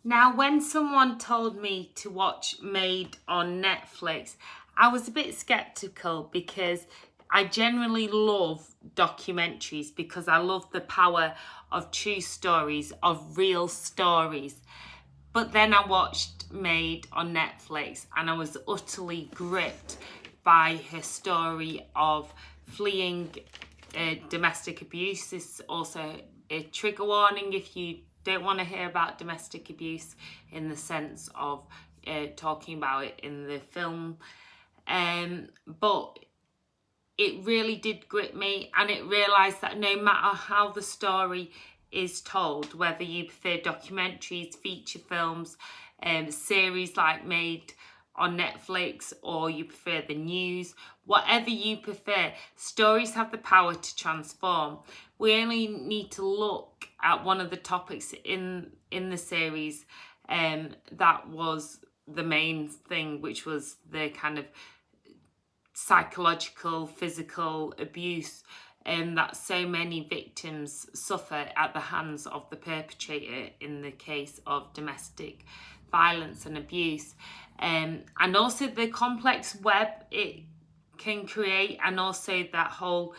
Now, when someone told me to watch MAID on Netflix, I was a bit skeptical because I generally love documentaries because I love the power of true stories, of real stories. But then I watched MAID on Netflix and I was utterly gripped by her story of fleeing domestic abuse. This is also a trigger warning if you don't want to hear about domestic abuse in the sense of talking about it in the film. But it really did grip me, and it realised that no matter how the story is told, whether you prefer documentaries, feature films, series like MAID on Netflix, or you prefer the news, whatever you prefer, stories have the power to transform. We only need to look at one of the topics in the series that was the main thing, which was the kind of psychological, physical abuse that so many victims suffer at the hands of the perpetrator in the case of domestic violence and abuse, and also the complex web it can create, and also that whole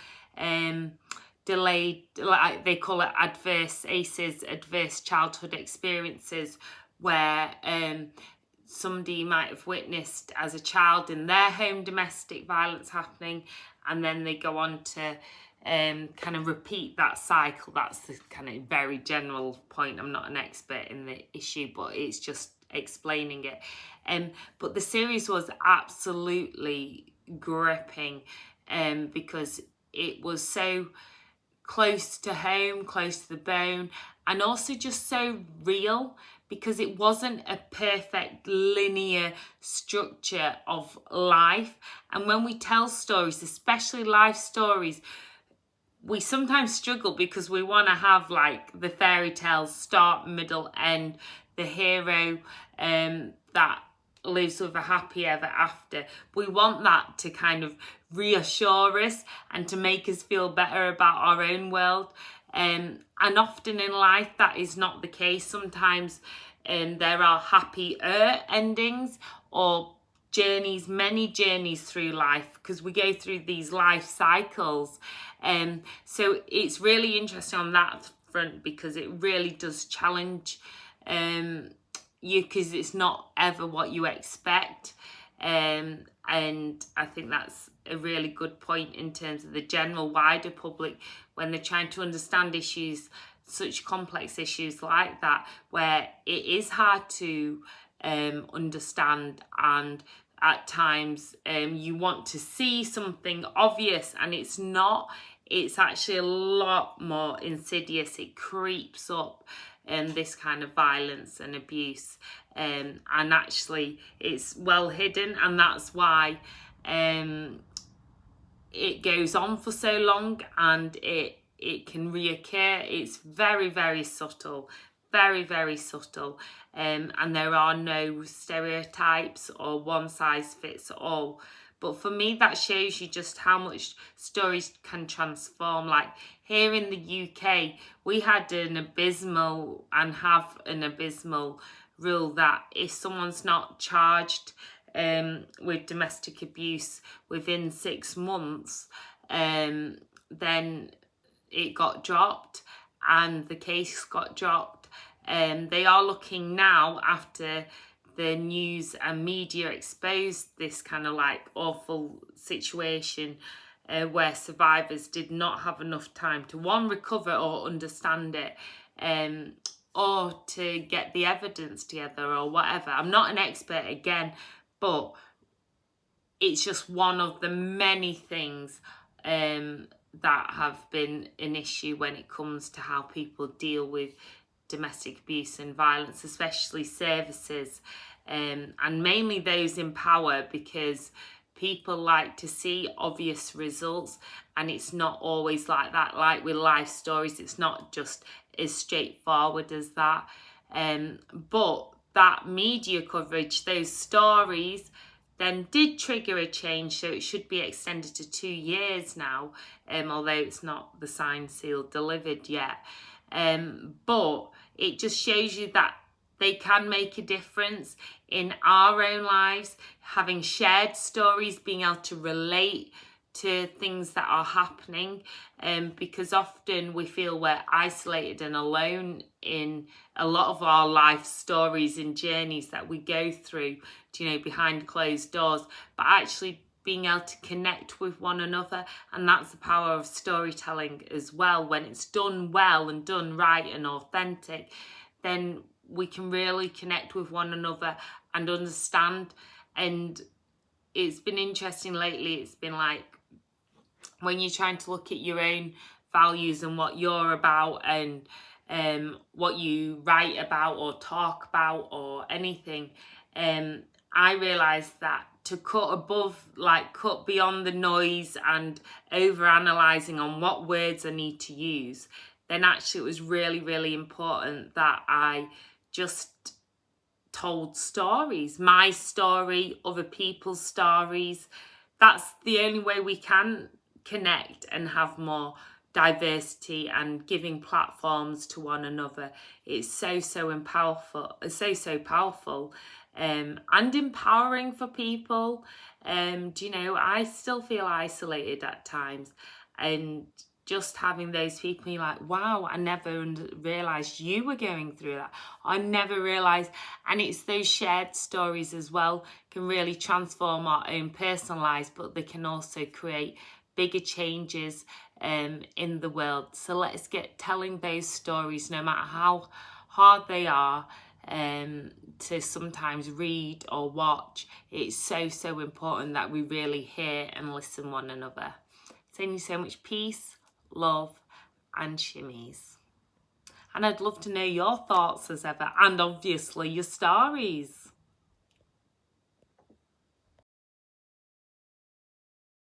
delayed, like they call it, adverse ACEs, adverse childhood experiences, where somebody might have witnessed as a child in their home domestic violence happening, and then they go on to kind of repeat that cycle. That's the kind of very general point. I'm not an expert in the issue, but it's just explaining it. But the series was absolutely gripping because it was so close to home, close to the bone, and also just so real, because it wasn't a perfect linear structure of life. And when we tell stories, especially life stories, we sometimes struggle because we want to have like the fairy tales start, middle, end, the hero that lives with a happy ever after. We want that to kind of reassure us and to make us feel better about our own world. And often in life that is not the case. Sometimes there are happier endings or journeys, many journeys through life, because we go through these life cycles. So it's really interesting on that front, because it really does challenge you, because it's not ever what you expect. And I think that's a really good point in terms of the general wider public when they're trying to understand issues, such complex issues like that, where it is hard to understand, and at times you want to see something obvious and it's not. It's actually a lot more insidious. It creeps up this kind of violence and abuse, and actually it's well hidden, and that's why it goes on for so long, and it can reoccur. It's very, very subtle, very, very subtle, and there are no stereotypes or one size fits all. But for me, that shows you just how much stories can transform. Like here in the UK, we had an abysmal, and have an abysmal, rule that if someone's not charged with domestic abuse within 6 months, then it got dropped, and the case got dropped. They are looking now, after the news and media exposed this kind of like awful situation where survivors did not have enough time to, one, recover or understand it, or to get the evidence together or whatever. I'm not an expert again, but it's just one of the many things that have been an issue when it comes to how people deal with domestic abuse and violence, especially services, and mainly those in power, because people like to see obvious results, and it's not always like that. Like with life stories, it's not just as straightforward as that. But that media coverage, those stories, then did trigger a change, so it should be extended to 2 years now, although it's not the signed, sealed, delivered yet. But it just shows you that they can make a difference in our own lives. Having shared stories, being able to relate to things that are happening, because often we feel we're isolated and alone in a lot of our life stories and journeys that we go through, behind closed doors, but actually being able to connect with one another. And that's the power of storytelling as well. When it's done well and done right and authentic, then we can really connect with one another and understand. And it's been interesting lately. It's been like, when you're trying to look at your own values and what you're about, and what you write about or talk about or anything, I realised that to cut beyond the noise and over analysing on what words I need to use, then actually it was really, really important that I just told stories, my story, other people's stories. That's the only way we can connect and have more diversity and giving platforms to one another. It's so powerful, and empowering for people. I still feel isolated at times, and just having those people, you're like, wow, I never realised you were going through that. I never realised. And it's those shared stories as well can really transform our own personal lives, but they can also create bigger changes in the world. So let's get telling those stories, no matter how hard they are to sometimes read or watch. It's so important that we really hear and listen one another. Sending you so much peace, love and shimmies. And I'd love to know your thoughts as ever, and obviously your stories.